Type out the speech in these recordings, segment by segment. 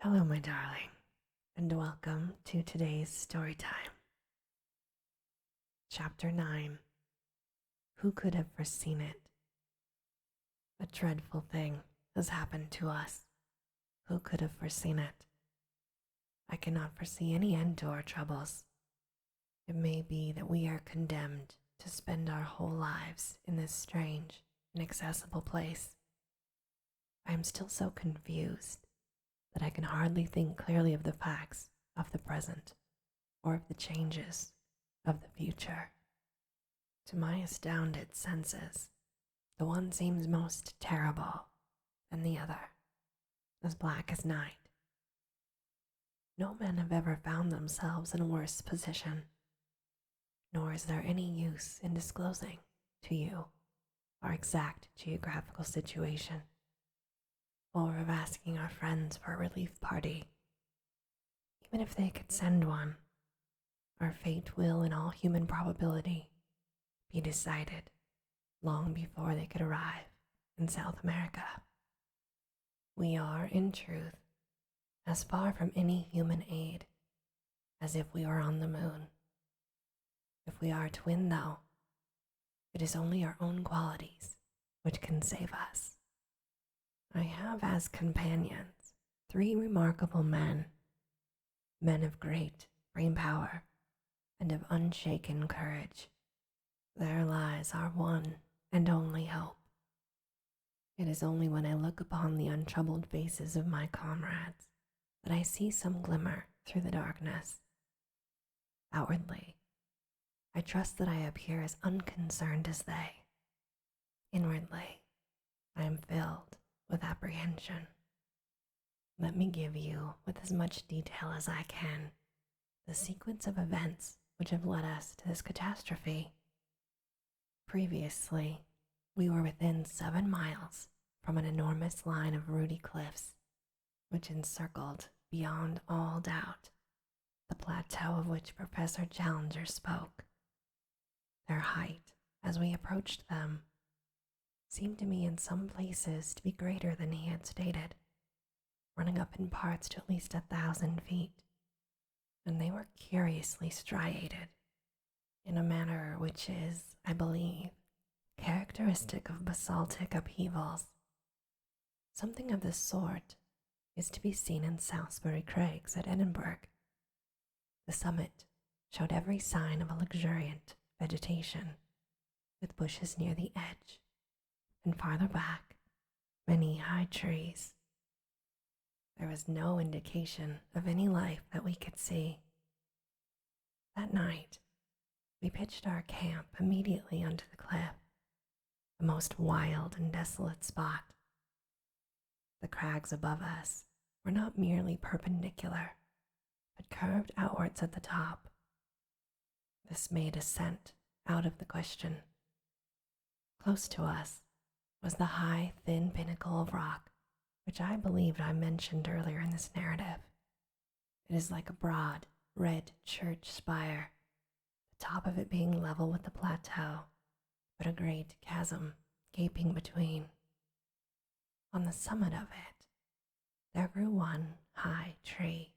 Hello, my darling, and welcome to today's story time. Chapter 9. Who could have foreseen it? A dreadful thing has happened to us. Who could have foreseen it? I cannot foresee any end to our troubles. It may be that we are condemned to spend our whole lives in this strange, inaccessible place. I am still so confused that I can hardly think clearly of the facts of the present or of the changes of the future. To my astounded senses, the one seems most terrible than the other, as black as night. No men have ever found themselves in a worse position, nor is there any use in disclosing to you our exact geographical situation, or of asking our friends for a relief party. Even if they could send one, our fate will, in all human probability, be decided long before they could arrive in South America. We are, in truth, as far from any human aid as if we were on the moon. If we are to win, though, it is only our own qualities which can save us. I have as companions 3 remarkable men of great brain power and of unshaken courage. There lies our one and only hope. It is only when I look upon the untroubled faces of my comrades that I see some glimmer through the darkness. Outwardly, I trust that I appear as unconcerned as they. Inwardly, I am filled with apprehension. Let me give you, with as much detail as I can, the sequence of events which have led us to this catastrophe. Previously, we were within 7 miles from an enormous line of rooty cliffs, which encircled, beyond all doubt, the plateau of which Professor Challenger spoke. Their height, as we approached them, seemed to me in some places to be greater than he had stated, running up in parts to at least 1,000 feet, and they were curiously striated in a manner which is, I believe, characteristic of basaltic upheavals. Something of this sort is to be seen in Salisbury Craigs at Edinburgh. The summit showed every sign of a luxuriant vegetation, with bushes near the edge, and farther back, many high trees. There was no indication of any life that we could see. That night, we pitched our camp immediately under the cliff, the most wild and desolate spot. The crags above us were not merely perpendicular, but curved outwards at the top. This made ascent out of the question. Close to us was the high, thin pinnacle of rock which I believed I mentioned earlier in this narrative. It is like a broad, red church spire, the top of it being level with the plateau, but a great chasm gaping between. On the summit of it, there grew one high tree.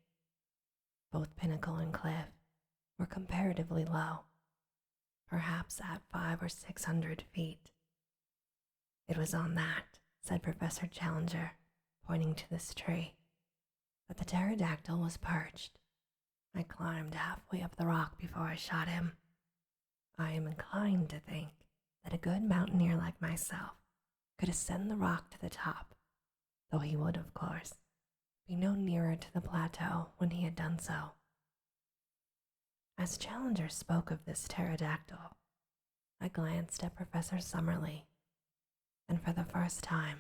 Both pinnacle and cliff were comparatively low, perhaps at 500 or 600 feet. It was on that, said Professor Challenger, pointing to this tree, that the pterodactyl was perched. I climbed halfway up the rock before I shot him. I am inclined to think that a good mountaineer like myself could ascend the rock to the top, though he would, of course, be no nearer to the plateau when he had done so. As Challenger spoke of this pterodactyl, I glanced at Professor Summerlee, and for the first time,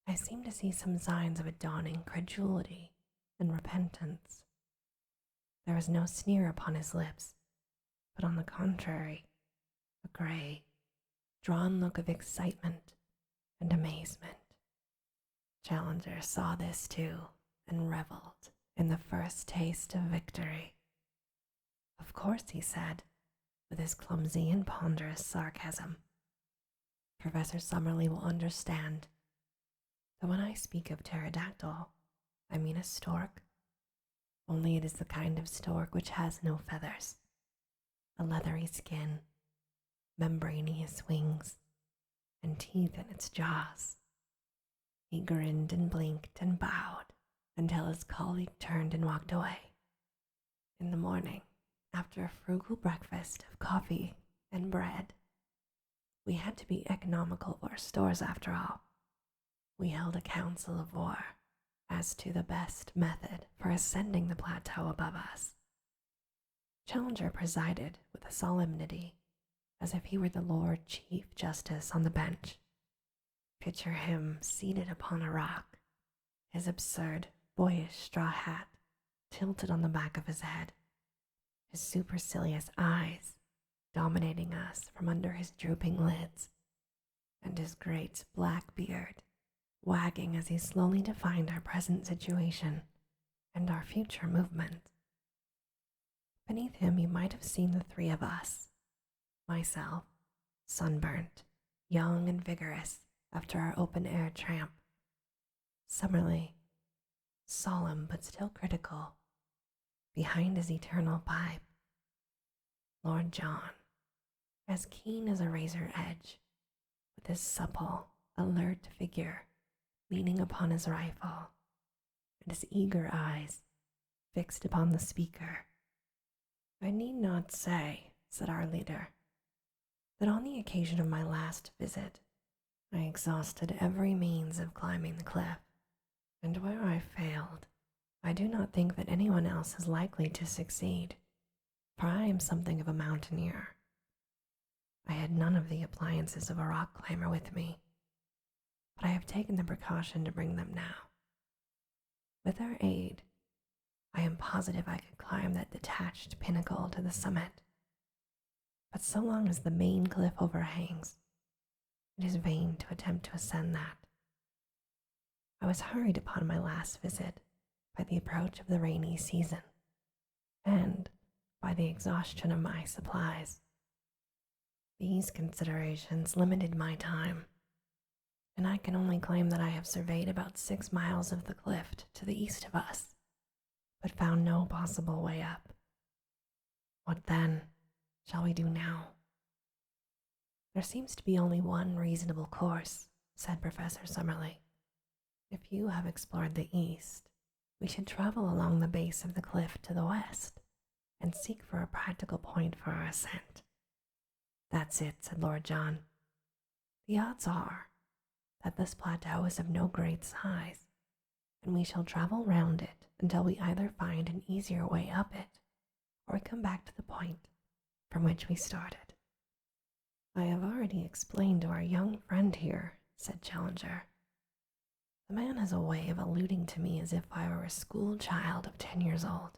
I seemed to see some signs of a dawning credulity and repentance. There was no sneer upon his lips, but on the contrary, a gray, drawn look of excitement and amazement. Challenger saw this too and reveled in the first taste of victory. Of course, he said, with his clumsy and ponderous sarcasm, Professor Summerlee will understand that when I speak of pterodactyl, I mean a stork, only it is the kind of stork which has no feathers, a leathery skin, membranous wings, and teeth in its jaws. He grinned and blinked and bowed until his colleague turned and walked away. In the morning, after a frugal breakfast of coffee and bread, we had to be economical of our stores after all. We held a council of war as to the best method for ascending the plateau above us. Challenger presided with a solemnity as if he were the Lord Chief Justice on the bench. Picture him seated upon a rock, his absurd, boyish straw hat tilted on the back of his head, his supercilious eyes dominating us from under his drooping lids, and his great black beard wagging as he slowly defined our present situation and our future movement. Beneath him you might have seen the three of us, myself, sunburnt, young and vigorous after our open-air tramp. Summerlee, solemn but still critical, behind his eternal pipe. Lord John, as keen as a razor edge, with his supple, alert figure leaning upon his rifle, and his eager eyes fixed upon the speaker. I need not say, said our leader, that on the occasion of my last visit, I exhausted every means of climbing the cliff, and where I failed, I do not think that anyone else is likely to succeed, for I am something of a mountaineer. I had none of the appliances of a rock climber with me, but I have taken the precaution to bring them now. With their aid, I am positive I could climb that detached pinnacle to the summit. But so long as the main cliff overhangs, it is vain to attempt to ascend that. I was hurried upon my last visit by the approach of the rainy season, and by the exhaustion of my supplies. These considerations limited my time, and I can only claim that I have surveyed about 6 miles of the cliff to the east of us, but found no possible way up. What then shall we do now? There seems to be only one reasonable course, said Professor Summerlee. If you have explored the east, we should travel along the base of the cliff to the west and seek for a practical point for our ascent. That's it, said Lord John. The odds are that this plateau is of no great size, and we shall travel round it until we either find an easier way up it or come back to the point from which we started. I have already explained to our young friend here, said Challenger. The man has a way of alluding to me as if I were a school child of 10 years old.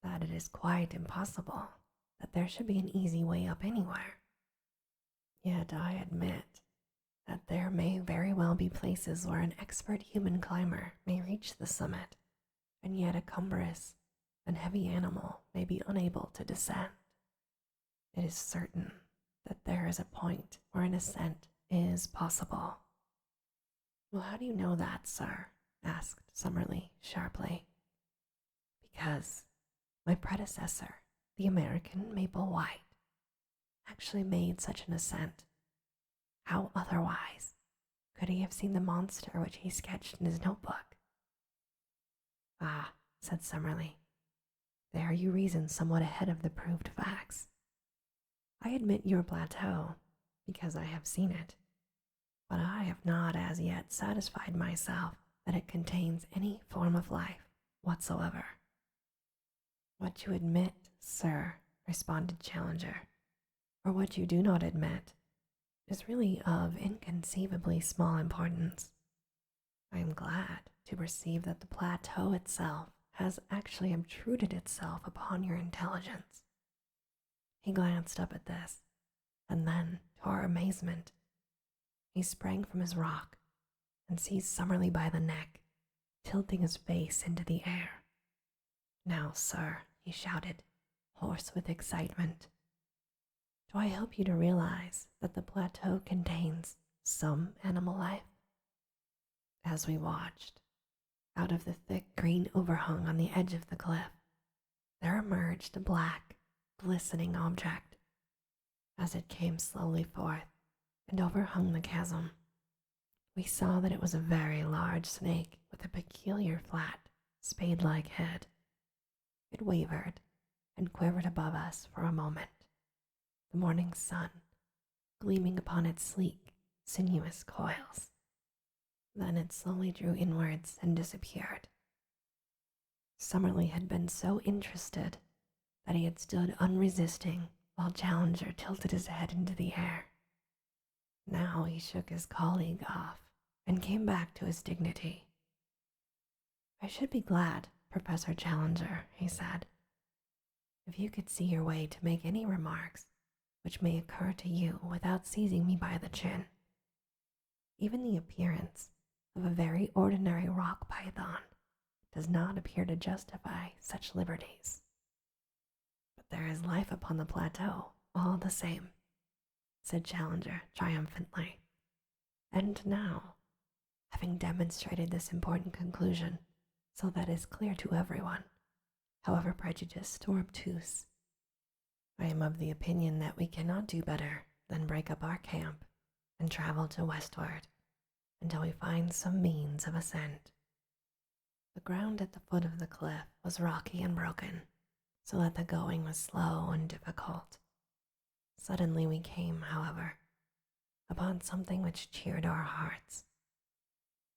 That it is quite impossible that there should be an easy way up anywhere. Yet I admit that there may very well be places where an expert human climber may reach the summit, and yet a cumbrous and heavy animal may be unable to descend. It is certain that there is a point where an ascent is possible. Well, how do you know that, sir? Asked Summerlee sharply. Because my predecessor, the American Maple White, actually made such an ascent. How otherwise could he have seen the monster which he sketched in his notebook? Ah, said Summerlee, there you reason somewhat ahead of the proved facts. I admit your plateau, because I have seen it, but I have not as yet satisfied myself that it contains any form of life whatsoever. What you admit, sir, responded Challenger, or what you do not admit, is really of inconceivably small importance. I am glad to perceive that the plateau itself has actually obtruded itself upon your intelligence. He glanced up at this, and then, to our amazement, he sprang from his rock and seized Summerlee by the neck, tilting his face into the air. Now, sir, he shouted, hoarse with excitement, do I help you to realize that the plateau contains some animal life? As we watched, out of the thick green overhang on the edge of the cliff, there emerged a black, glistening object. As it came slowly forth and overhung the chasm, we saw that it was a very large snake with a peculiar flat, spade-like head. It wavered and quivered above us for a moment, the morning sun gleaming upon its sleek, sinuous coils. Then it slowly drew inwards and disappeared. Summerlee had been so interested that he had stood unresisting while Challenger tilted his head into the air. Now he shook his colleague off and came back to his dignity. "I should be glad, Professor Challenger," he said, "if you could see your way to make any remarks which may occur to you without seizing me by the chin. Even the appearance of a very ordinary rock python does not appear to justify such liberties. But there is life upon the plateau, all the same," said Challenger triumphantly. "And now, having demonstrated this important conclusion so that it is clear to everyone, however prejudiced or obtuse, I am of the opinion that we cannot do better than break up our camp and travel to westward until we find some means of ascent." The ground at the foot of the cliff was rocky and broken, so that the going was slow and difficult. Suddenly we came, however, upon something which cheered our hearts.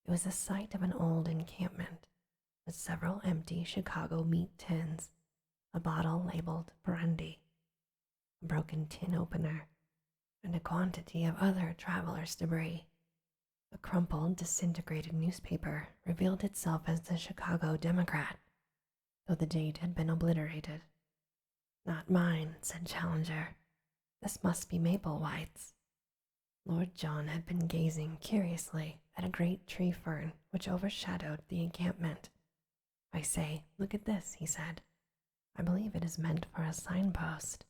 It was the site of an old encampment with several empty Chicago meat tins, a bottle labeled brandy, a broken tin opener, and a quantity of other travelers' debris. A crumpled, disintegrated newspaper revealed itself as the Chicago Democrat, though the date had been obliterated. "Not mine," said Challenger. "This must be Maplewhite's." Lord John had been gazing curiously at a great tree fern which overshadowed the encampment. "I say, look at this," he said. "I believe it is meant for a signpost."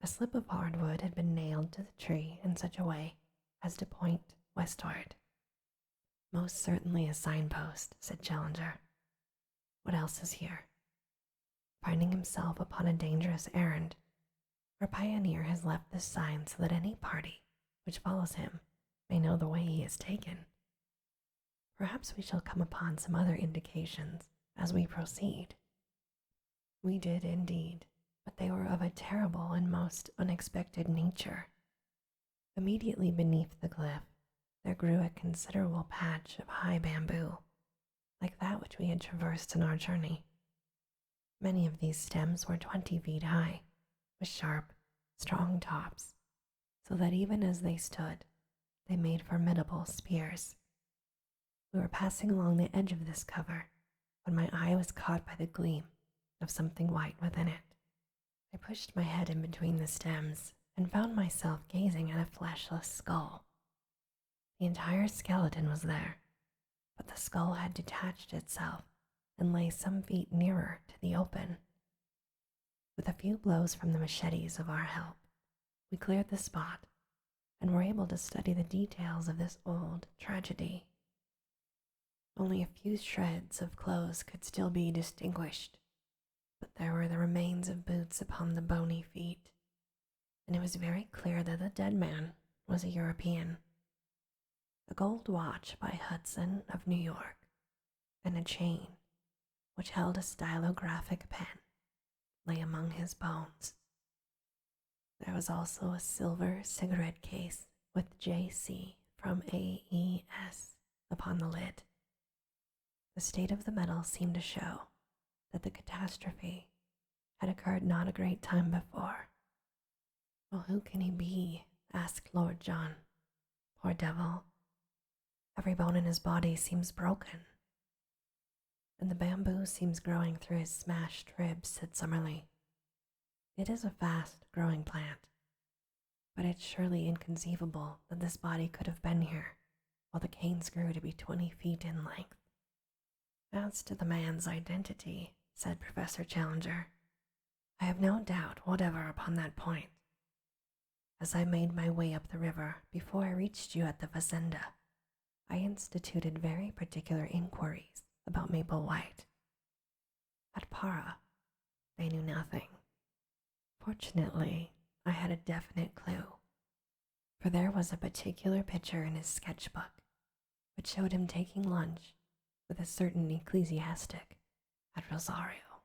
A slip of hardwood had been nailed to the tree in such a way as to point westward. "Most certainly a signpost," said Challenger. "What else is here?" Finding himself upon a dangerous errand, our pioneer has left this sign so that any party which follows him may know the way he has taken. Perhaps we shall come upon some other indications as we proceed. We did indeed, but they were of a terrible and most unexpected nature. Immediately beneath the cliff, there grew a considerable patch of high bamboo, like that which we had traversed in our journey. Many of these stems were 20 feet high, with sharp, strong tops, so that even as they stood, they made formidable spears. We were passing along the edge of this cover when my eye was caught by the gleam of something white within it. I pushed my head in between the stems and found myself gazing at a fleshless skull. The entire skeleton was there, but the skull had detached itself and lay some feet nearer to the open. With a few blows from the machetes of our help, we cleared the spot and were able to study the details of this old tragedy. Only a few shreds of clothes could still be distinguished, but there were the remains of boots upon the bony feet, and it was very clear that the dead man was a European. A gold watch by Hudson of New York, and a chain which held a stylographic pen lay among his bones. There was also a silver cigarette case with JC from AES upon the lid. The state of the metal seemed to show that the catastrophe had occurred not a great time before. "Well, who can he be?" asked Lord John. "Poor devil. Every bone in his body seems broken." "And the bamboo seems growing through his smashed ribs," said Summerlee. "It is a fast-growing plant, but it's surely inconceivable that this body could have been here while the canes grew to be 20 feet in length." "As to the man's identity," said Professor Challenger, "I have no doubt whatever upon that point. As I made my way up the river before I reached you at the fazenda, I instituted very particular inquiries about Maple White. At Para, they knew nothing. Fortunately, I had a definite clue, for there was a particular picture in his sketchbook which showed him taking lunch with a certain ecclesiastic at Rosario.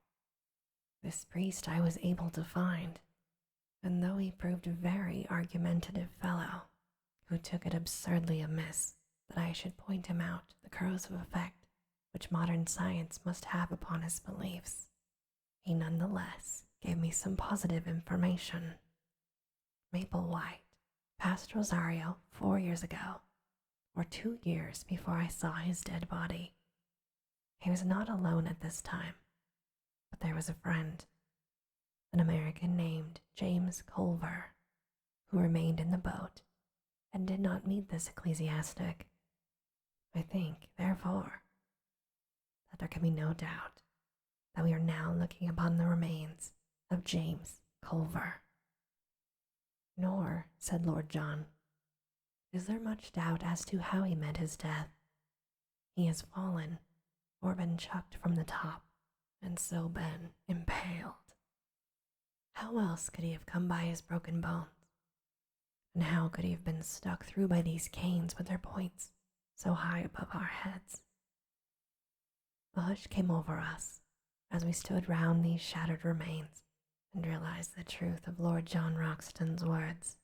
This priest I was able to find, and though he proved a very argumentative fellow who took it absurdly amiss that I should point him out the corrosive effect which modern science must have upon his beliefs, he nonetheless gave me some positive information. Maple White passed Rosario 4 years ago, or 2 years before I saw his dead body. He was not alone at this time, but there was a friend, an American named James Culver, who remained in the boat and did not meet this ecclesiastic. I think, therefore, that there can be no doubt that we are now looking upon the remains of James Culver. Nor, said Lord John, is there much doubt as to how he met his death. He has fallen or been chucked from the top and so been impaled. How else could he have come by his broken bones? And how could he have been stuck through by these canes with their points so high above our heads? A hush came over us as we stood round these shattered remains and realized the truth of Lord John Roxton's words.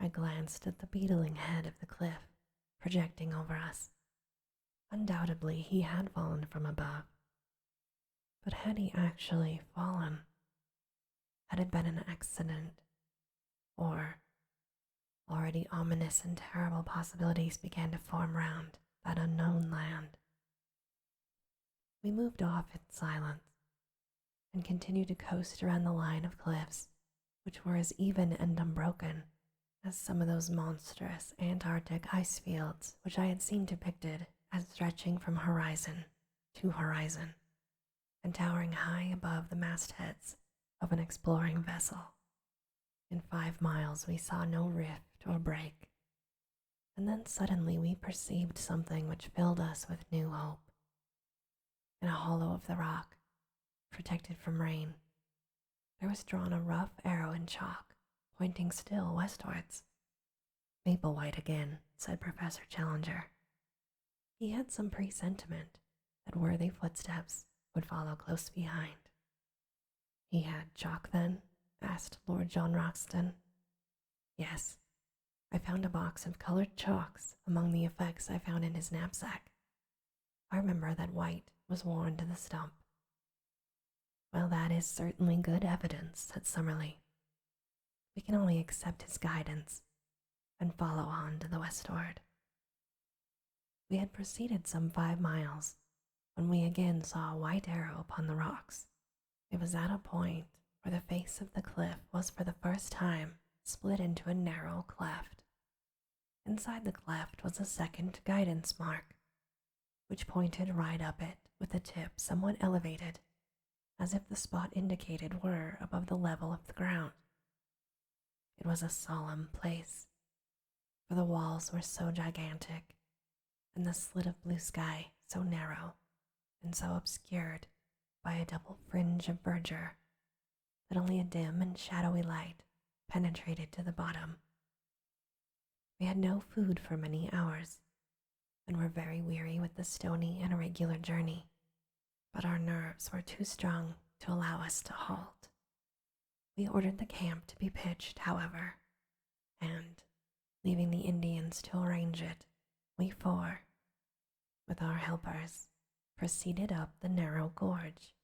I glanced at the beetling head of the cliff projecting over us. Undoubtedly he had fallen from above. But had he actually fallen? Had it been an accident? Or already ominous and terrible possibilities began to form round that unknown land? We moved off in silence and continued to coast around the line of cliffs, which were as even and unbroken as some of those monstrous Antarctic ice fields which I had seen depicted as stretching from horizon to horizon and towering high above the mastheads of an exploring vessel. In 5 miles we saw no rift or break, and then suddenly we perceived something which filled us with new hope. In a hollow of the rock, protected from rain, there was drawn a rough arrow in chalk, pointing still westwards. Maple White again, said Professor Challenger. He had some presentiment that worthy footsteps would follow close behind. He had chalk then? Asked Lord John Roxton. Yes, I found a box of colored chalks among the effects I found in his knapsack. I remember that White was worn to the stump. Well, that is certainly good evidence, said Summerlee. We can only accept his guidance and follow on to the westward. We had proceeded some 5 miles when we again saw a white arrow upon the rocks. It was at a point where the face of the cliff was for the first time split into a narrow cleft. Inside the cleft was a second guidance mark, which pointed right up it with the tip somewhat elevated, as if the spot indicated were above the level of the ground. It was a solemn place, for the walls were so gigantic, and the slit of blue sky so narrow and so obscured by a double fringe of verdure that only a dim and shadowy light penetrated to the bottom. We had no food for many hours, and were very weary with the stony and irregular journey, but our nerves were too strong to allow us to halt. We ordered the camp to be pitched, however, and, leaving the Indians to arrange it, we four, with our helpers, proceeded up the narrow gorge.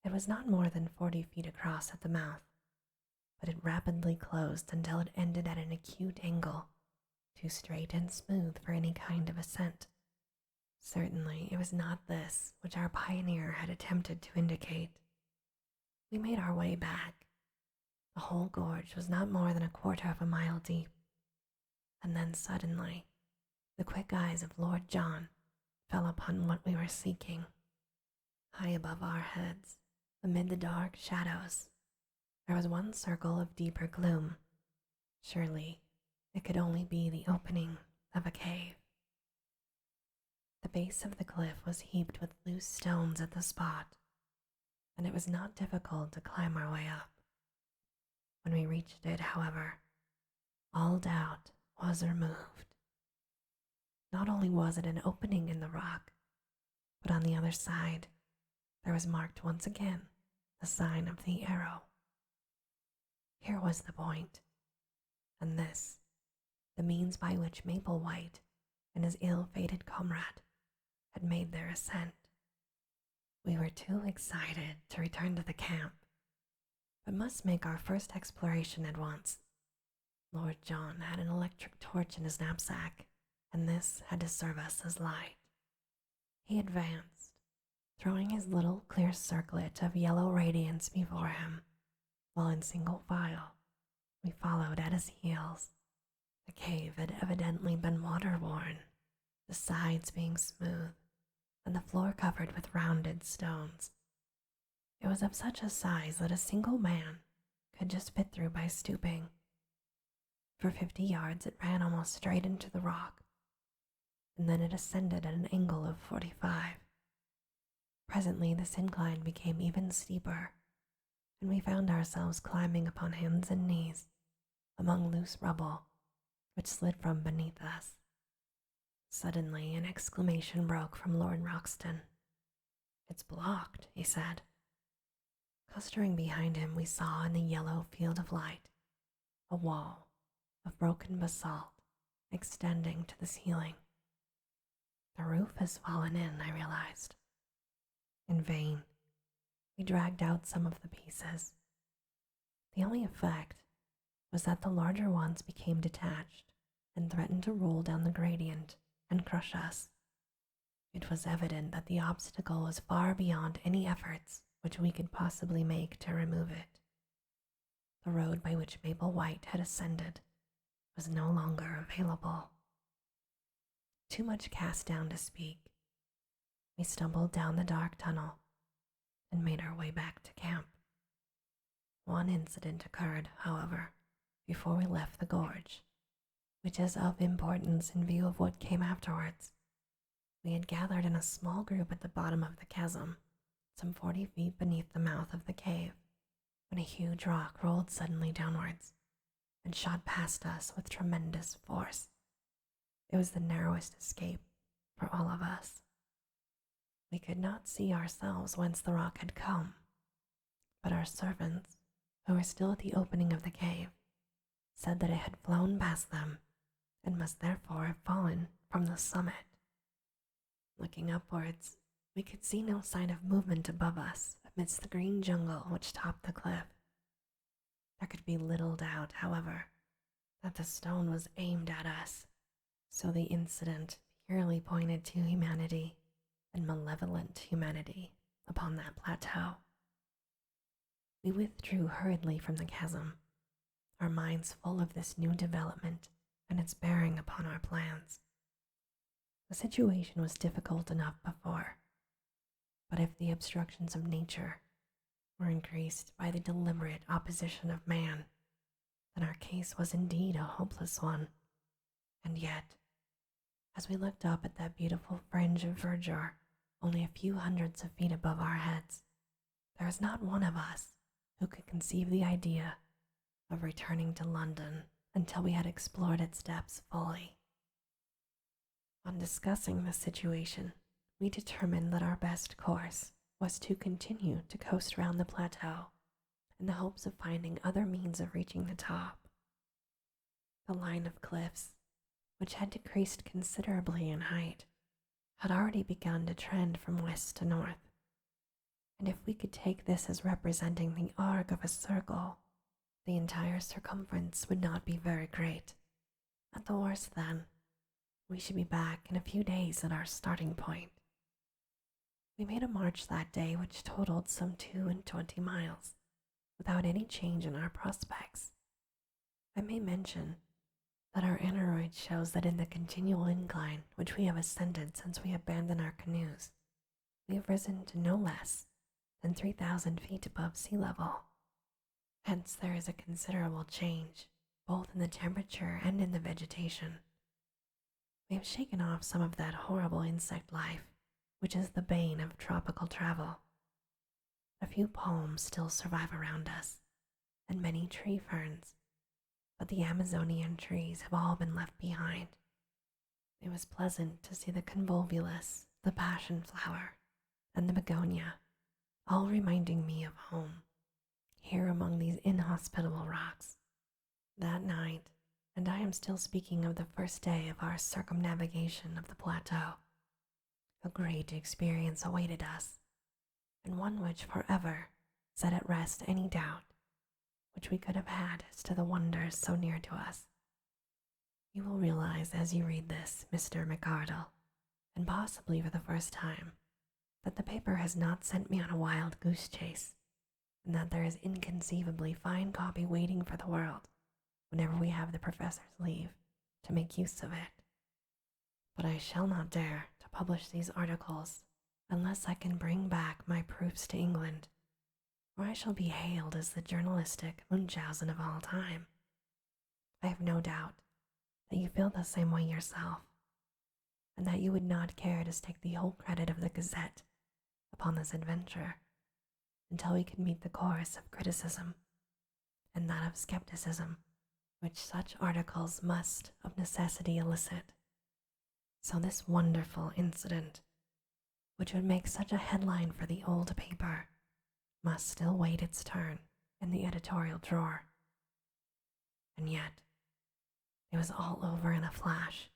It was not more than 40 feet across at the mouth, but it rapidly closed until it ended at an acute angle, too straight and smooth for any kind of ascent. Certainly it was not this which our pioneer had attempted to indicate. We made our way back. The whole gorge was not more than 1/4 of a mile deep, and then suddenly the quick eyes of Lord John fell upon what we were seeking. High above our heads, amid the dark shadows, there was one circle of deeper gloom. Surely it could only be the opening of a cave. The base of the cliff was heaped with loose stones at the spot, and it was not difficult to climb our way up. When we reached it, however, all doubt was removed. Not only was it an opening in the rock, but on the other side there was marked once again the sign of the arrow. Here was the point, and this, the means by which Maple White and his ill-fated comrade had made their ascent. We were too excited to return to the camp, but must make our first exploration at once. Lord John had an electric torch in his knapsack, and this had to serve us as light. He advanced, throwing his little clear circlet of yellow radiance before him, while in single file we followed at his heels. The cave had evidently been water-worn, the sides being smooth and the floor covered with rounded stones. It was of such a size that a single man could just fit through by stooping. For 50 yards it ran almost straight into the rock, and then it ascended at an angle of 45. Presently this incline became even steeper, and we found ourselves climbing upon hands and knees among loose rubble which slid from beneath us. Suddenly an exclamation broke from Lord Roxton. "It's blocked," he said. Clustering behind him, we saw in the yellow field of light a wall of broken basalt extending to the ceiling. The roof has fallen in, I realized. In vain, we dragged out some of the pieces. The only effect was that the larger ones became detached and threatened to roll down the gradient and crush us. It was evident that the obstacle was far beyond any efforts which we could possibly make to remove it. The road by which Maple White had ascended was no longer available. Too much cast down to speak, we stumbled down the dark tunnel and made our way back to camp. One incident occurred, however, before we left the gorge, which is of importance in view of what came afterwards. We had gathered in a small group at the bottom of the chasm, some 40 feet beneath the mouth of the cave, when a huge rock rolled suddenly downwards and shot past us with tremendous force. It was the narrowest escape for all of us. We could not see ourselves whence the rock had come, but our servants, who were still at the opening of the cave, said that it had flown past them and must therefore have fallen from the summit. Looking upwards, we could see no sign of movement above us amidst the green jungle which topped the cliff. There could be little doubt, however, that the stone was aimed at us, so the incident purely pointed to humanity and malevolent humanity upon that plateau. We withdrew hurriedly from the chasm, our minds full of this new development and its bearing upon our plans. The situation was difficult enough before, but if the obstructions of nature were increased by the deliberate opposition of man, then our case was indeed a hopeless one. And yet, as we looked up at that beautiful fringe of verdure only a few hundreds of feet above our heads, there was not one of us who could conceive the idea of returning to London until we had explored its depths fully. On discussing the situation, we determined that our best course was to continue to coast round the plateau in the hopes of finding other means of reaching the top. The line of cliffs, which had decreased considerably in height, had already begun to trend from west to north, and if we could take this as representing the arc of a circle, the entire circumference would not be very great. At the worst, then, we should be back in a few days at our starting point. We made a march that day which totaled some 22 miles, without any change in our prospects. I may mention that our aneroid shows that in the continual incline which we have ascended since we abandoned our canoes, we have risen to no less than 3,000 feet above sea level. Hence there is a considerable change, both in the temperature and in the vegetation. We have shaken off some of that horrible insect life, which is the bane of tropical travel. A few palms still survive around us, and many tree ferns, but the Amazonian trees have all been left behind. It was pleasant to see the convolvulus, the passion flower, and the begonia, all reminding me of home, here among these inhospitable rocks. That night, and I am still speaking of the first day of our circumnavigation of the plateau, a great experience awaited us, and one which forever set at rest any doubt which we could have had as to the wonders so near to us. You will realize as you read this, Mr. McArdle, and possibly for the first time, that the paper has not sent me on a wild goose chase, and that there is inconceivably fine copy waiting for the world whenever we have the professor's leave to make use of it. But I shall not dare to publish these articles unless I can bring back my proofs to England, or I shall be hailed as the journalistic Munchausen of all time. I have no doubt that you feel the same way yourself, and that you would not care to stake the whole credit of the Gazette upon this adventure until we could meet the chorus of criticism and that of skepticism which such articles must of necessity elicit. So this wonderful incident, which would make such a headline for the old paper, must still wait its turn in the editorial drawer. And yet, it was all over in a flash,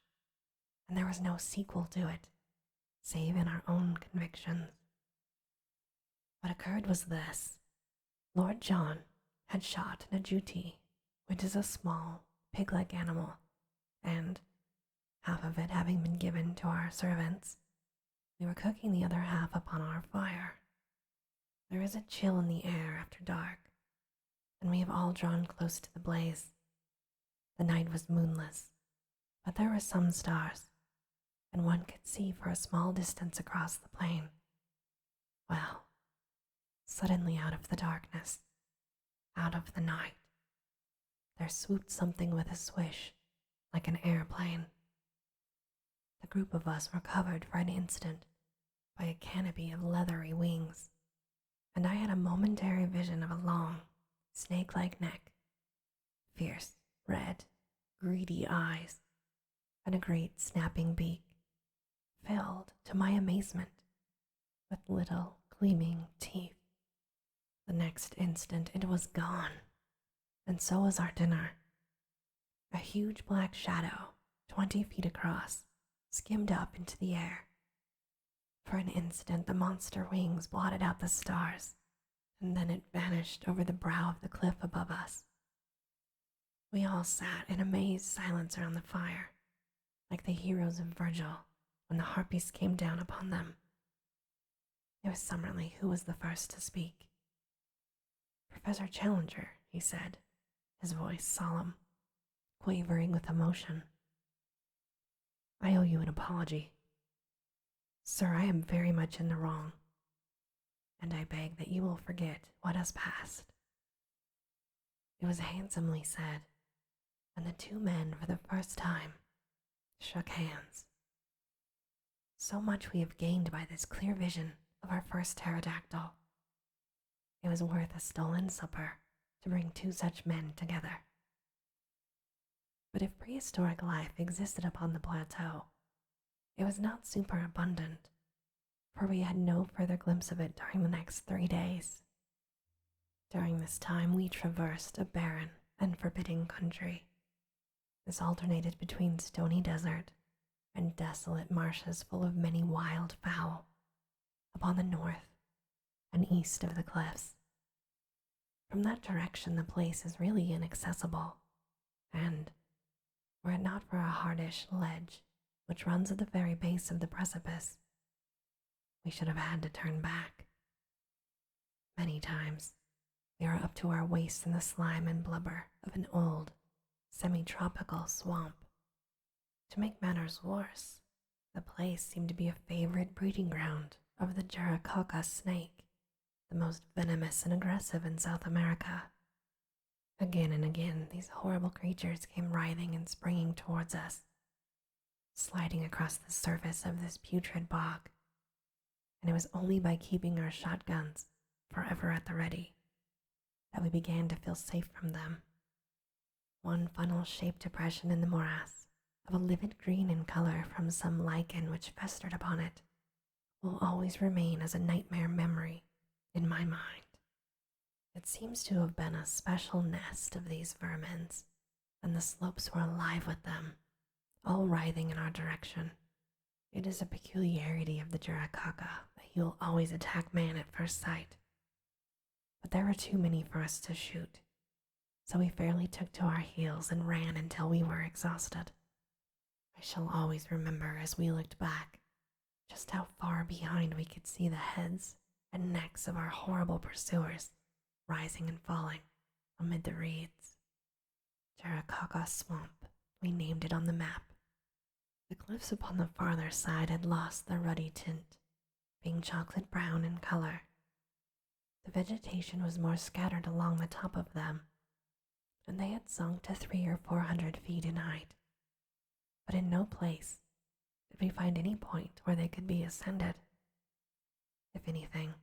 and there was no sequel to it, save in our own convictions. What occurred was this. Lord John had shot an ajouti, which is a small, pig-like animal, and, half of it having been given to our servants, we were cooking the other half upon our fire. There is a chill in the air after dark, and we have all drawn close to the blaze. The night was moonless, but there were some stars, and one could see for a small distance across the plain. Well, suddenly out of the darkness, out of the night, there swooped something with a swish, like an airplane. The group of us were covered for an instant by a canopy of leathery wings, and I had a momentary vision of a long, snake-like neck, fierce, red, greedy eyes, and a great snapping beak, filled, to my amazement, with little gleaming teeth. The next instant it was gone, and so was our dinner. A huge black shadow, 20 feet across, skimmed up into the air. For an instant the monster wings blotted out the stars, and then it vanished over the brow of the cliff above us. We all sat in amazed silence around the fire, like the heroes of Virgil when the harpies came down upon them. It was Summerlee who was the first to speak. "Professor Challenger," he said, his voice solemn, quavering with emotion, "I owe you an apology. Sir, I am very much in the wrong, and I beg that you will forget what has passed." It was handsomely said, and the two men for the first time shook hands. So much we have gained by this clear vision of our first pterodactyl. It was worth a stolen supper to bring two such men together. But if prehistoric life existed upon the plateau, it was not superabundant, for we had no further glimpse of it during the next 3 days. During this time we traversed a barren and forbidding country. This alternated between stony desert and desolate marshes full of many wild fowl upon the north and east of the cliffs. From that direction the place is really inaccessible, and, were it not for a hardish ledge which runs at the very base of the precipice, we should have had to turn back. Many times we are up to our waists in the slime and blubber of an old, semi-tropical swamp. To make matters worse, the place seemed to be a favorite breeding ground of the Juracoca snake, the most venomous and aggressive in South America. Again and again these horrible creatures came writhing and springing towards us, sliding across the surface of this putrid bog, and it was only by keeping our shotguns forever at the ready that we began to feel safe from them. One funnel-shaped depression in the morass, of a livid green in color from some lichen which festered upon it, will always remain as a nightmare memory in my mind. It seems to have been a special nest of these vermins, and the slopes were alive with them, all writhing in our direction. It is a peculiarity of the Jaracaca that he will always attack man at first sight. But there were too many for us to shoot, so we fairly took to our heels and ran until we were exhausted. I shall always remember as we looked back just how far behind we could see the heads and necks of our horrible pursuers rising and falling amid the reeds. Jaracaca Swamp, we named it on the map. The cliffs upon the farther side had lost their ruddy tint, being chocolate brown in color. The vegetation was more scattered along the top of them, and they had sunk to 300 or 400 feet in height. But in no place did we find any point where they could be ascended. If anything,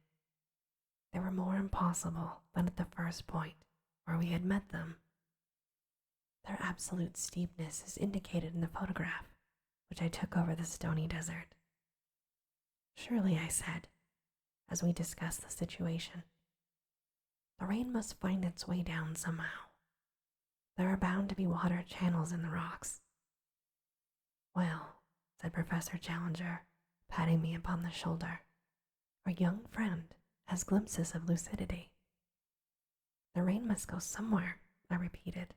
they were more impossible than at the first point where we had met them. Their absolute steepness is indicated in the photograph which I took over the stony desert. Surely, I said, as we discussed the situation, the rain must find its way down somehow. There are bound to be water channels in the rocks. Well, said Professor Challenger, patting me upon the shoulder, our young friend has glimpses of lucidity. The rain must go somewhere, I repeated.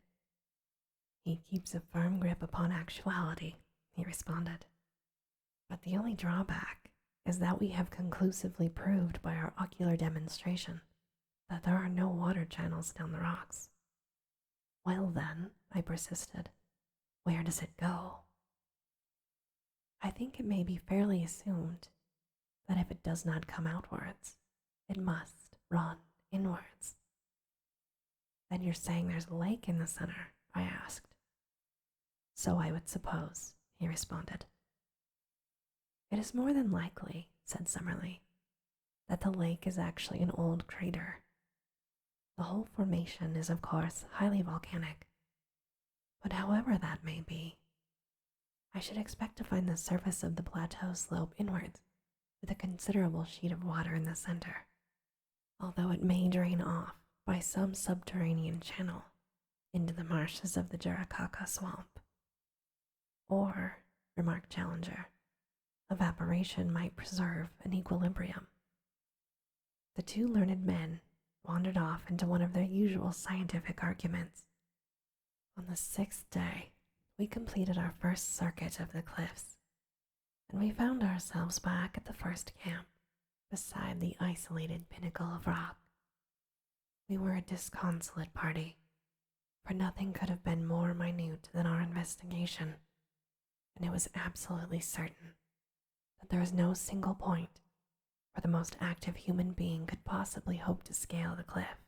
He keeps a firm grip upon actuality, he responded. But the only drawback is that we have conclusively proved by our ocular demonstration that there are no water channels down the rocks. Well then, I persisted, where does it go? I think it may be fairly assumed that if it does not come outwards, it must run inwards. Then you're saying there's a lake in the center? I asked. So I would suppose, he responded. It is more than likely, said Summerlee, that the lake is actually an old crater. The whole formation is, of course, highly volcanic. But however that may be, I should expect to find the surface of the plateau slope inwards with a considerable sheet of water in the center, although it may drain off by some subterranean channel into the marshes of the Jaracaca Swamp. Or, remarked Challenger, evaporation might preserve an equilibrium. The two learned men wandered off into one of their usual scientific arguments. On the 6th day, we completed our first circuit of the cliffs, and we found ourselves back at the first camp, beside the isolated pinnacle of rock. We were a disconsolate party, for nothing could have been more minute than our investigation, and it was absolutely certain that there was no single point where the most active human being could possibly hope to scale the cliff,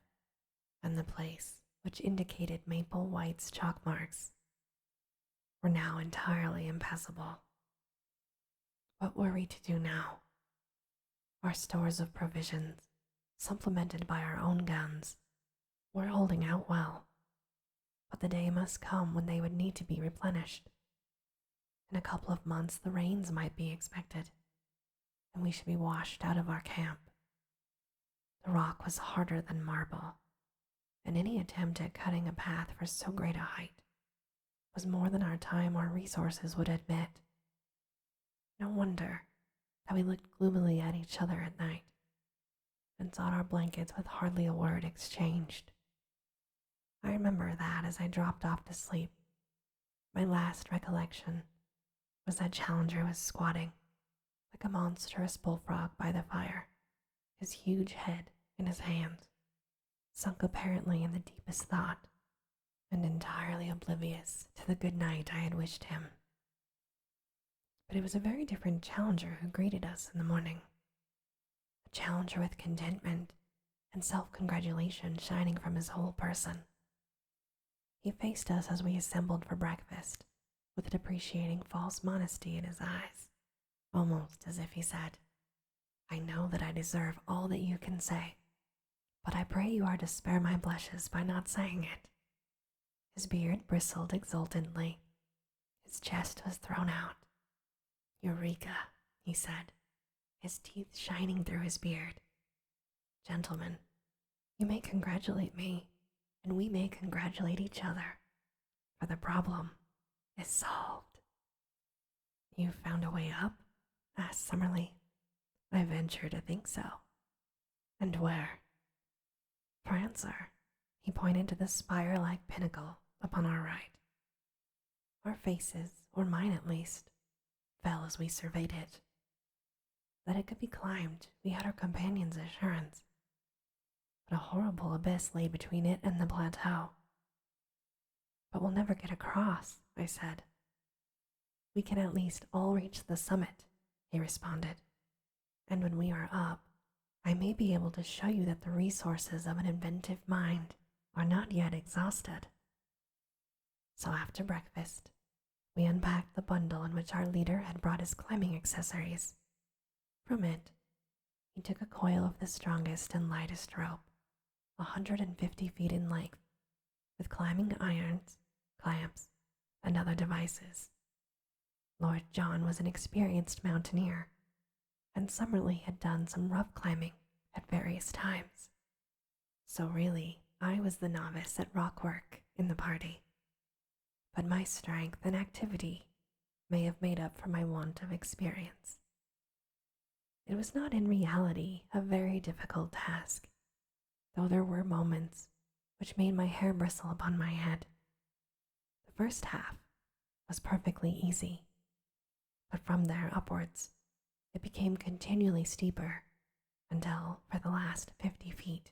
and the place which indicated Maple White's chalk marks were now entirely impassable. What were we to do now? Our stores of provisions, supplemented by our own guns, were holding out well, but the day must come when they would need to be replenished. In a couple of months the rains might be expected, and we should be washed out of our camp. The rock was harder than marble, and any attempt at cutting a path for so great a height was more than our time or resources would admit. No wonder that we looked gloomily at each other at night and sought our blankets with hardly a word exchanged. I remember that as I dropped off to sleep, my last recollection was that Challenger was squatting like a monstrous bullfrog by the fire, his huge head in his hands, sunk apparently in the deepest thought, and entirely oblivious to the good night I had wished him. But it was a very different Challenger who greeted us in the morning, a Challenger with contentment and self-congratulation shining from his whole person. He faced us as we assembled for breakfast, with a depreciating false modesty in his eyes, almost as if he said, I know that I deserve all that you can say, but I pray you are to spare my blushes by not saying it. His beard bristled exultantly. His chest was thrown out. Eureka, he said, his teeth shining through his beard. Gentlemen, you may congratulate me, and we may congratulate each other, for the problem is solved. You've found a way up? Asked Summerlee. I venture to think so. And where? For answer, he pointed to the spire-like pinnacle upon our right. Our faces, or mine at least, fell as we surveyed it. That it could be climbed, we had our companion's assurance, but a horrible abyss lay between it and the plateau. But we'll never get across, I said. We can at least all reach the summit, he responded, and when we are up, I may be able to show you that the resources of an inventive mind are not yet exhausted. So after breakfast, we unpacked the bundle in which our leader had brought his climbing accessories. From it, he took a coil of the strongest and lightest rope, 150 feet in length, with climbing irons, clamps, and other devices. Lord John was an experienced mountaineer, and Summerlee had done some rough climbing at various times. So really, I was the novice at rock work in the party. But my strength and activity may have made up for my want of experience. It was not in reality a very difficult task, though there were moments which made my hair bristle upon my head. The first half was perfectly easy, but from there upwards it became continually steeper until, for the last 50 feet,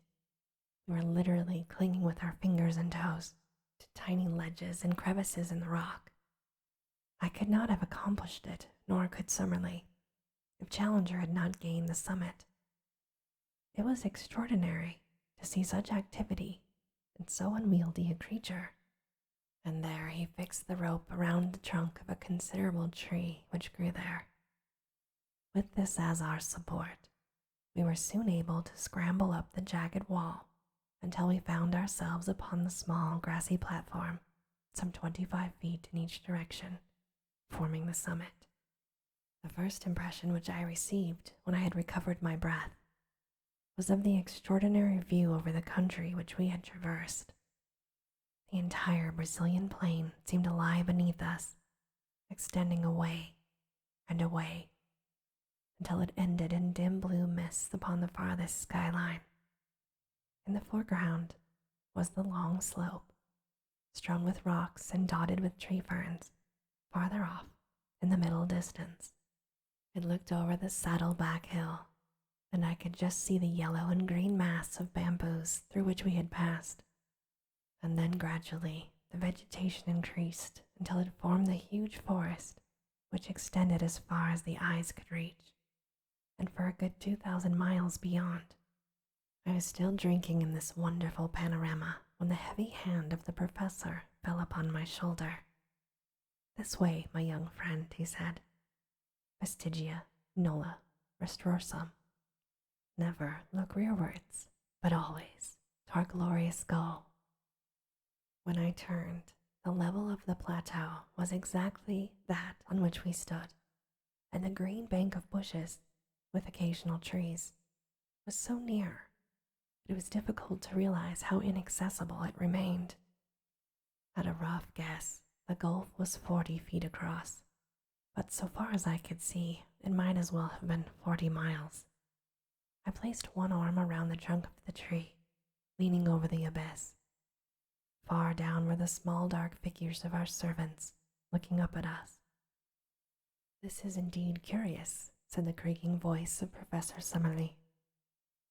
we were literally clinging with our fingers and toes to tiny ledges and crevices in the rock. I could not have accomplished it, nor could Summerlee, if Challenger had not gained the summit. It was extraordinary to see such activity in so unwieldy a creature. And there he fixed the rope around the trunk of a considerable tree which grew there. With this as our support, we were soon able to scramble up the jagged wall until we found ourselves upon the small grassy platform, some 25 feet in each direction, forming the summit. The first impression which I received when I had recovered my breath was of the extraordinary view over the country which we had traversed. The entire Brazilian plain seemed to lie beneath us, extending away and away, until it ended in dim blue mists upon the farthest skyline. In the foreground was the long slope, strewn with rocks and dotted with tree ferns, farther off in the middle distance. It looked over the Saddleback Hill, and I could just see the yellow and green mass of bamboos through which we had passed. And then gradually the vegetation increased until it formed the huge forest which extended as far as the eyes could reach, and for a good 2,000 miles beyond. I was still drinking in this wonderful panorama when the heavy hand of the professor fell upon my shoulder. This way, my young friend, he said. Vestigia, nulla, retrorsum. Never look rearwards, but always to our glorious goal. When I turned, the level of the plateau was exactly that on which we stood, and the green bank of bushes, with occasional trees, was so near that it was difficult to realize how inaccessible it remained. At a rough guess, the gulf was 40 feet across, but so far as I could see, it might as well have been 40 miles. I placed one arm around the trunk of the tree, leaning over the abyss. Far down were the small dark figures of our servants, looking up at us. This is indeed curious, said the creaking voice of Professor Summerlee.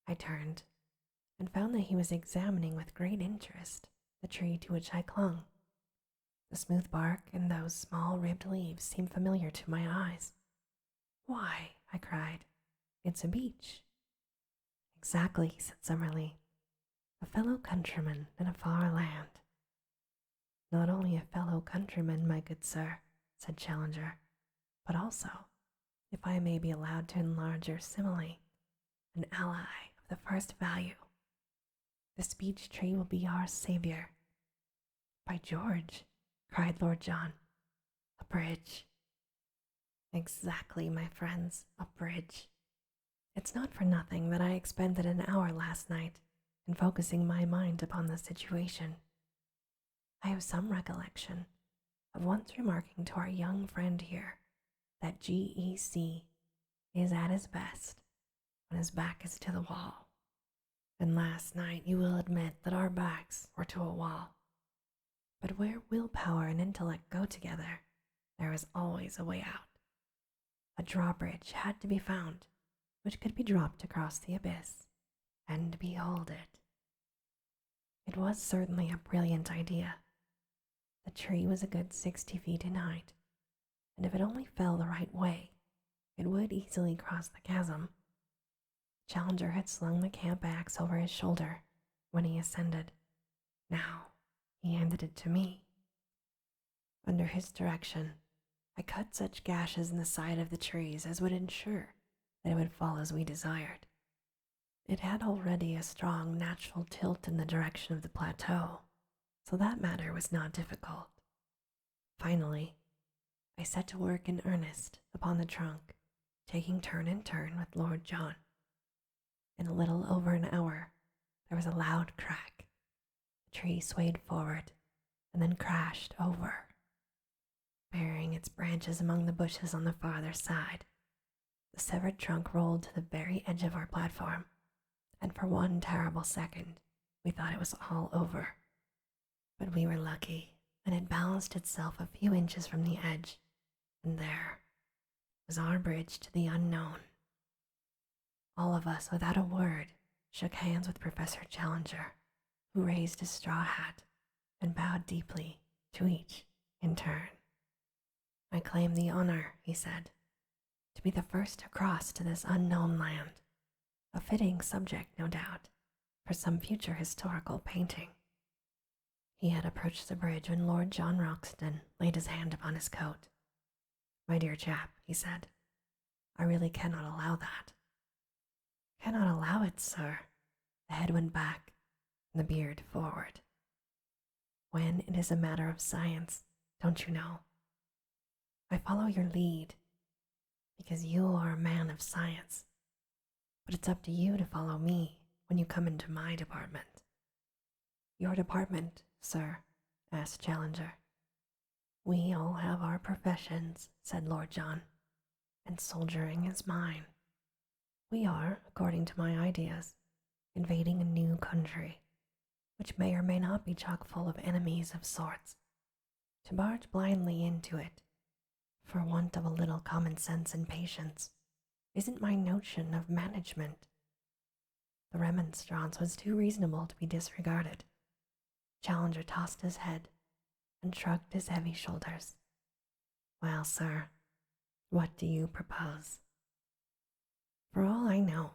I turned and found that he was examining with great interest the tree to which I clung. The smooth bark and those small ribbed leaves seemed familiar to my eyes. Why, I cried, it's a beech. Exactly, said Summerlee, a fellow countryman in a far land. Not only a fellow countryman, my good sir, said Challenger, but also, if I may be allowed to enlarge your simile, an ally of the first value. This beech tree will be our savior. By George, cried Lord John, a bridge. Exactly, my friends, a bridge. It's not for nothing that I expended an hour last night in focusing my mind upon the situation. I have some recollection of once remarking to our young friend here that GEC is at his best when his back is to the wall. And last night you will admit that our backs were to a wall. But where willpower and intellect go together, there is always a way out. A drawbridge had to be found, which could be dropped across the abyss, and behold it. It was certainly a brilliant idea. The tree was a good 60 feet in height, and if it only fell the right way, it would easily cross the chasm. Challenger had slung the camp axe over his shoulder when he ascended. Now he handed it to me. Under his direction, I cut such gashes in the side of the trees as would ensure that it would fall as we desired. It had already a strong natural tilt in the direction of the plateau, so that matter was not difficult. Finally, I set to work in earnest upon the trunk, taking turn in turn with Lord John. In a little over an hour, there was a loud crack. The tree swayed forward and then crashed over, burying its branches among the bushes on the farther side. The severed trunk rolled to the very edge of our platform, and for one terrible second, we thought it was all over. But we were lucky, and it balanced itself a few inches from the edge, and there was our bridge to the unknown. All of us, without a word, shook hands with Professor Challenger, who raised his straw hat and bowed deeply to each in turn. I claim the honor, he said, to be the first to cross to this unknown land, a fitting subject, no doubt, for some future historical painting. He had approached the bridge when Lord John Roxton laid his hand upon his coat. My dear chap, he said, I really cannot allow that. Cannot allow it, sir. The head went back and the beard forward. When it is a matter of science, don't you know? I follow your lead because you are a man of science, but it's up to you to follow me when you come into my department. Your department, sir? Asked Challenger. We all have our professions, said Lord John, and soldiering is mine. We are, according to my ideas, invading a new country, which may or may not be chock full of enemies of sorts. To barge blindly into it, for want of a little common sense and patience, isn't my notion of management. The remonstrance was too reasonable to be disregarded. Challenger tossed his head and shrugged his heavy shoulders. Well, sir, what do you propose? For all I know,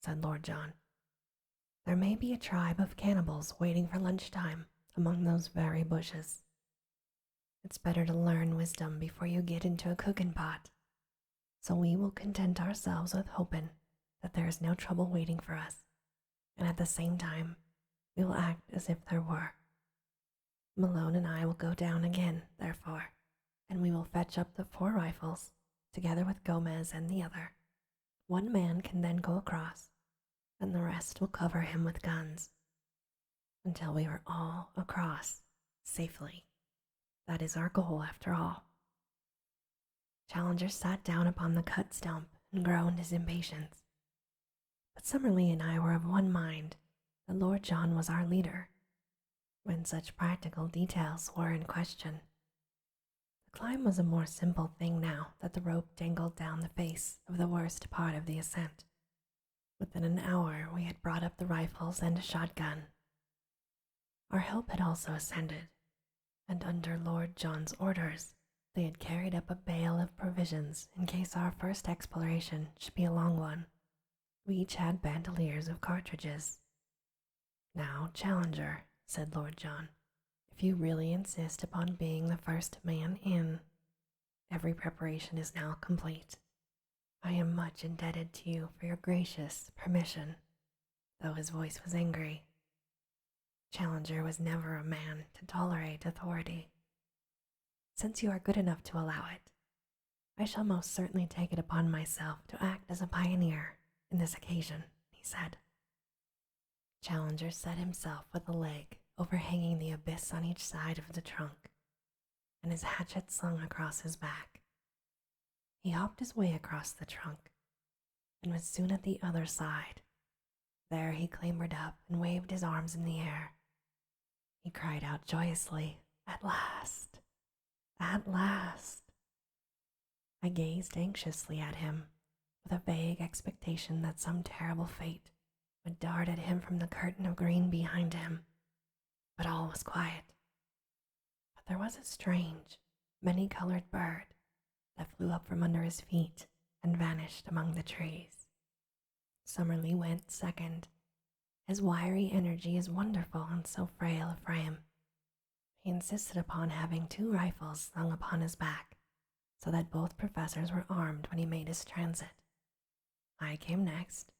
said Lord John, there may be a tribe of cannibals waiting for lunchtime among those very bushes. It's better to learn wisdom before you get into a cooking pot, so we will content ourselves with hoping that there is no trouble waiting for us, and at the same time we will act as if there were. Malone and I will go down again, therefore, and we will fetch up the 4 rifles, together with Gomez and the other. One man can then go across, and the rest will cover him with guns, until we are all across safely. That is our goal, after all. Challenger sat down upon the cut stump and groaned his impatience. But Summerlee and I were of one mind that Lord John was our leader, when such practical details were in question. The climb was a more simple thing now that the rope dangled down the face of the worst part of the ascent. Within an hour we had brought up the rifles and a shotgun. Our help had also ascended, and under Lord John's orders, they had carried up a bale of provisions in case our first exploration should be a long one. We each had bandoliers of cartridges. Now, Challenger, said Lord John, if you really insist upon being the first man in, Every preparation is now complete. I am much indebted to you for your gracious permission, though his voice was angry. Challenger was never a man to tolerate authority. Since you are good enough to allow it, I shall most certainly take it upon myself to act as a pioneer in this occasion, he said. Challenger set himself with a leg overhanging the abyss on each side of the trunk, and his hatchet slung across his back. He hopped his way across the trunk, and was soon at the other side. There he clambered up and waved his arms in the air. He cried out joyously, "At last! At last!" I gazed anxiously at him, with a vague expectation that some terrible fate would dart at him from the curtain of green behind him, but all was quiet. But there was a strange, many-colored bird that flew up from under his feet and vanished among the trees. Summerlee went second. His wiry energy is wonderful on so frail a frame. He insisted upon having 2 rifles slung upon his back, so that both professors were armed when he made his transit. I came next,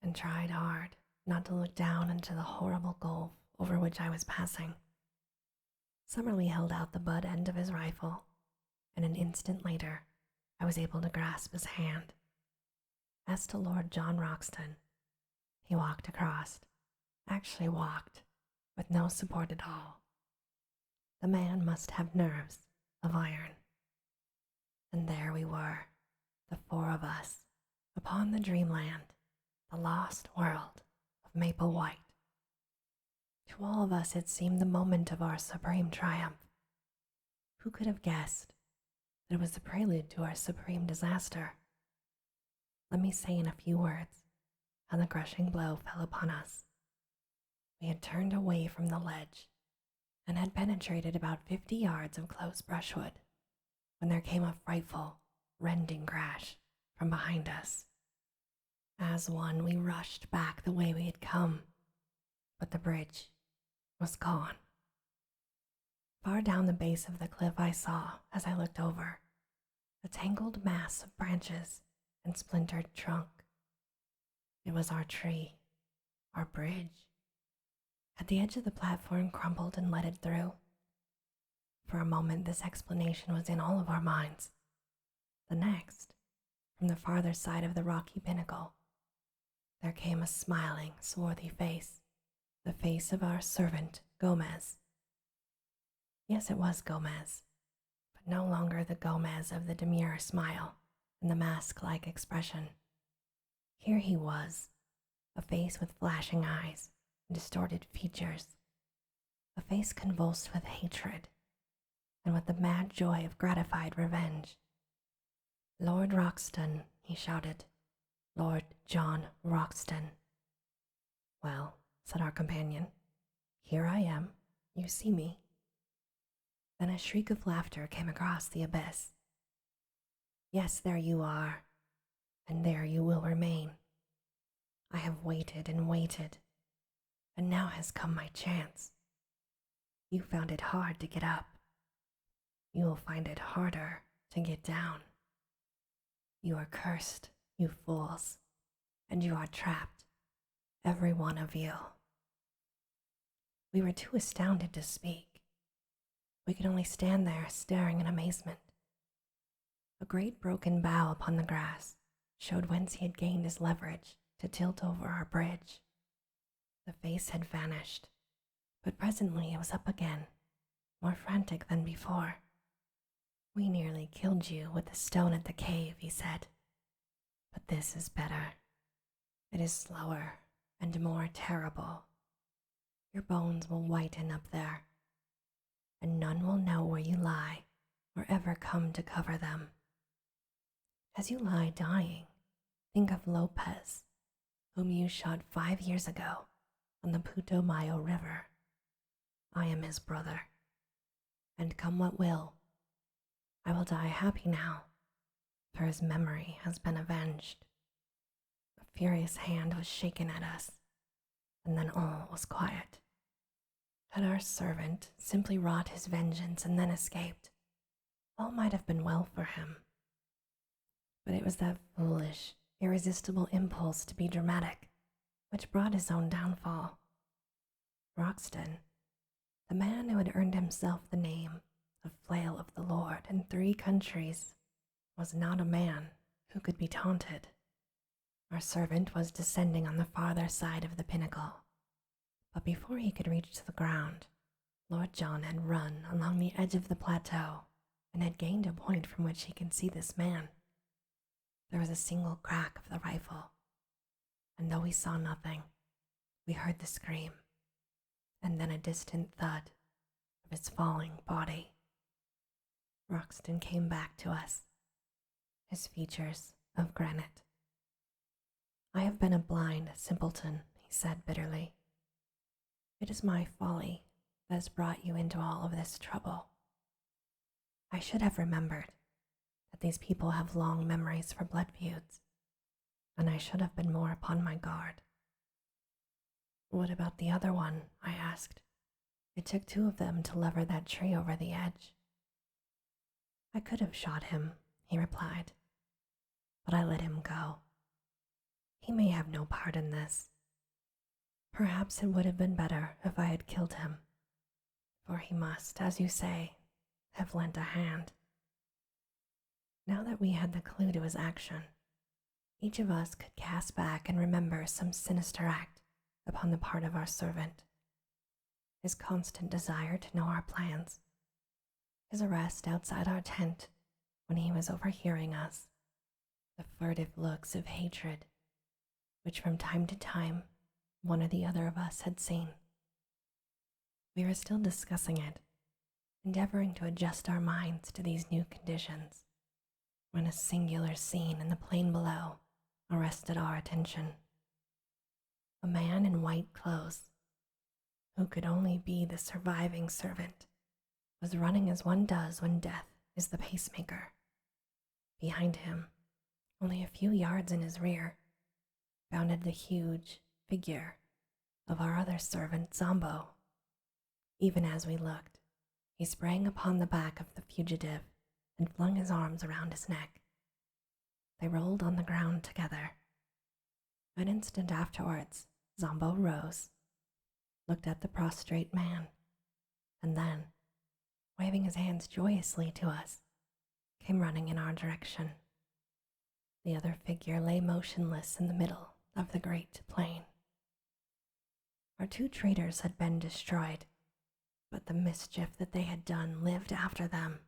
and tried hard not to look down into the horrible gulf over which I was passing. Summerlee held out the butt end of his rifle, and an instant later I was able to grasp his hand. As to Lord John Roxton, he walked across, actually walked, with no support at all. The man must have nerves of iron. And there we were, the 4 of us, upon the dreamland, the lost world of Maple White. To all of us it seemed the moment of our supreme triumph. Who could have guessed that it was the prelude to our supreme disaster? Let me say in a few words how the crushing blow fell upon us. We had turned away from the ledge and had penetrated about 50 yards of close brushwood when there came a frightful, rending crash from behind us. As one, we rushed back the way we had come, but the bridge was gone. Far down the base of the cliff I saw, as I looked over, a tangled mass of branches and splintered trunk. It was our tree, our bridge. Had the edge of the platform crumbled and let it through? For a moment this explanation was in all of our minds. The next, from the farther side of the rocky pinnacle, there came a smiling, swarthy face, the face of our servant, Gomez. Yes, it was Gomez, but no longer the Gomez of the demure smile and the mask-like expression. Here he was, a face with flashing eyes and distorted features, a face convulsed with hatred and with the mad joy of gratified revenge. "Lord Roxton," he shouted. "Lord John Roxton." "Well," said our companion, "here I am. You see me." Then a shriek of laughter came across the abyss. "Yes, there you are, and there you will remain. I have waited and waited, and now has come my chance. You found it hard to get up. You will find it harder to get down. You are cursed, you fools, and you are trapped, every one of you." We were too astounded to speak. We could only stand there staring in amazement. A great broken bough upon the grass showed whence he had gained his leverage to tilt over our bridge. The face had vanished, but presently it was up again, more frantic than before. "We nearly killed you with the stone at the cave," he said, "but this is better. It is slower and more terrible. Your bones will whiten up there, and none will know where you lie or ever come to cover them. As you lie dying, think of Lopez, whom you shot 5 years ago on the Putumayo River. I am his brother, and come what will, I will die happy now, for his memory has been avenged." A furious hand was shaken at us, and then all was quiet. Had our servant simply wrought his vengeance and then escaped? All might have been well for him, but it was that foolish, irresistible impulse to be dramatic which brought his own downfall. Roxton, the man who had earned himself the name of Flail of the Lord in 3 countries, was not a man who could be taunted. Our servant was descending on the farther side of the pinnacle, but before he could reach the ground, Lord John had run along the edge of the plateau and had gained a point from which he could see this man. There was a single crack of the rifle, and though we saw nothing, we heard the scream, and then a distant thud of his falling body. Roxton came back to us, his features of granite. "I have been a blind simpleton," he said bitterly. "It is my folly that has brought you into all of this trouble. I should have remembered that these people have long memories for blood feuds, and I should have been more upon my guard." "What about the other one?" I asked. "It took 2 of them to lever that tree over the edge." "I could have shot him," he replied, "but I let him go. He may have no part in this. Perhaps it would have been better if I had killed him, for he must, as you say, have lent a hand." Now that we had the clue to his action, each of us could cast back and remember some sinister act upon the part of our servant. His constant desire to know our plans, his arrest outside our tent when he was overhearing us, the furtive looks of hatred which from time to time one or the other of us had seen. We were still discussing it, endeavoring to adjust our minds to these new conditions, when a singular scene in the plain below arrested our attention. A man in white clothes, who could only be the surviving servant, was running as one does when death is the pacemaker. Behind him, only a few yards in his rear, bounded the huge figure of our other servant, Zombo. Even as we looked, he sprang upon the back of the fugitive and flung his arms around his neck. They rolled on the ground together. An instant afterwards, Zombo rose, looked at the prostrate man, and then, waving his hands joyously to us, came running in our direction. The other figure lay motionless in the middle of the great plain. Our 2 traitors had been destroyed, but the mischief that they had done lived after them.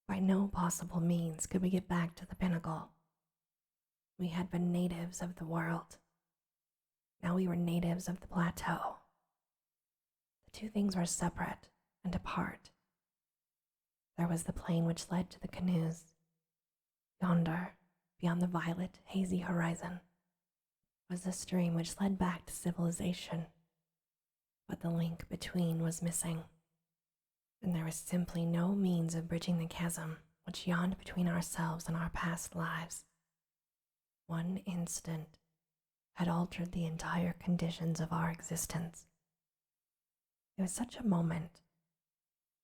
By no possible means could we get back to the pinnacle. We had been natives of the world. Now we were natives of the plateau. The 2 things were separate and apart. There was the plain which led to the canoes. Yonder, beyond the violet, hazy horizon, was the stream which led back to civilization. But the link between was missing, and there was simply no means of bridging the chasm which yawned between ourselves and our past lives. One instant had altered the entire conditions of our existence. It was such a moment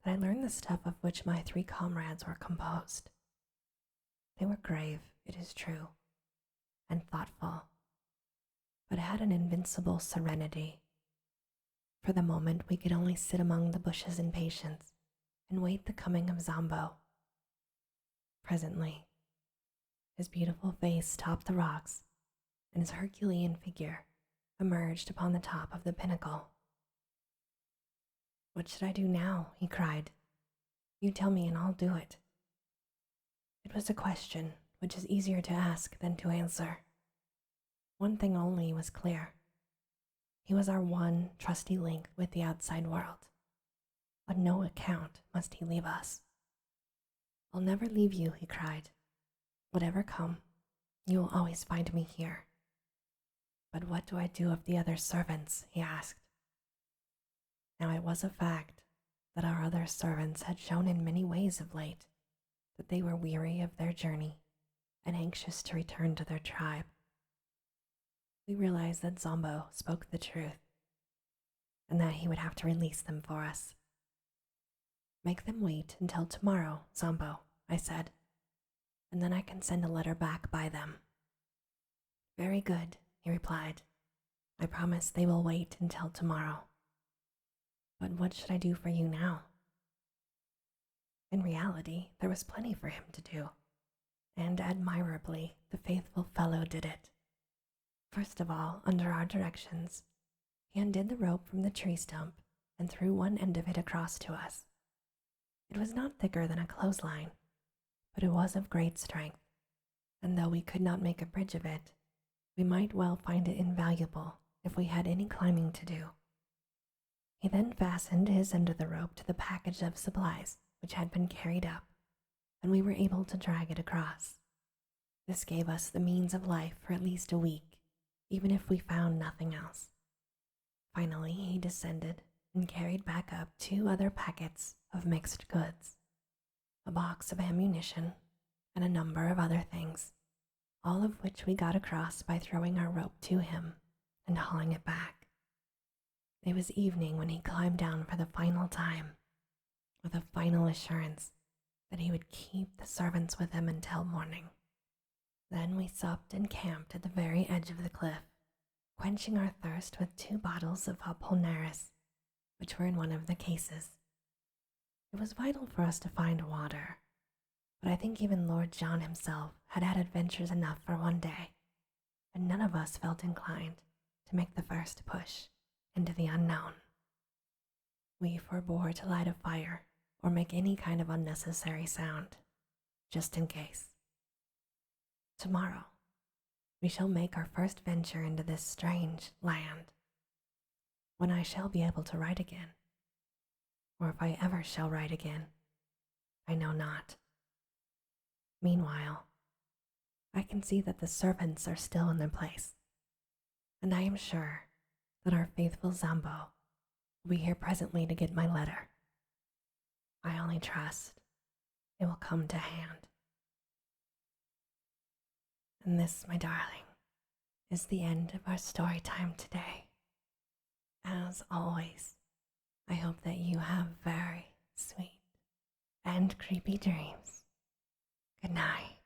that I learned the stuff of which my 3 comrades were composed. They were grave, it is true, and thoughtful, but had an invincible serenity. For the moment we could only sit among the bushes in patience and wait the coming of Zombo. Presently, his beautiful face topped the rocks, and his Herculean figure emerged upon the top of the pinnacle. "What should I do now?" he cried. "You tell me and I'll do it." It was a question which is easier to ask than to answer. One thing only was clear. He was our one trusty link with the outside world. On no account must he leave us. "I'll never leave you," he cried. "Whatever come, you will always find me here." "But what do I do of the other servants?" he asked. Now it was a fact that our other servants had shown in many ways of late that they were weary of their journey and anxious to return to their tribe. We realized that Zombo spoke the truth, and that he would have to release them for us. Make them wait until tomorrow, Zambo, I said, and then I can send a letter back by them. Very good, he replied. I promise they will wait until tomorrow. But what should I do for you now? In reality, there was plenty for him to do, and admirably the faithful fellow did it. First of all, under our directions, he undid the rope from the tree stump and threw one end of it across to us. It was not thicker than a clothesline, but it was of great strength, and though we could not make a bridge of it, we might well find it invaluable if we had any climbing to do. He then fastened his end of the rope to the package of supplies which had been carried up, and we were able to drag it across. This gave us the means of life for at least a week, even if we found nothing else. Finally, he descended and carried back up 2 other packets of mixed goods, a box of ammunition, and a number of other things, all of which we got across by throwing our rope to him and hauling it back. It was evening when he climbed down for the final time, with a final assurance that he would keep the servants with him until morning. Then we supped and camped at the very edge of the cliff, quenching our thirst with 2 bottles of Apollinaris, which were in one of the cases. It was vital for us to find water, but I think even Lord John himself had had adventures enough for one day, and none of us felt inclined to make the first push into the unknown. We forbore to light a fire or make any kind of unnecessary sound, just in case. Tomorrow, we shall make our first venture into this strange land, when I shall be able to write again, or if I ever shall write again, I know not. Meanwhile, I can see that the servants are still in their place, and I am sure that our faithful Zambo will be here presently to get my letter. I only trust it will come to hand. And this, my darling, is the end of our story time today. As always, I hope that you have very sweet and creepy dreams. Good night.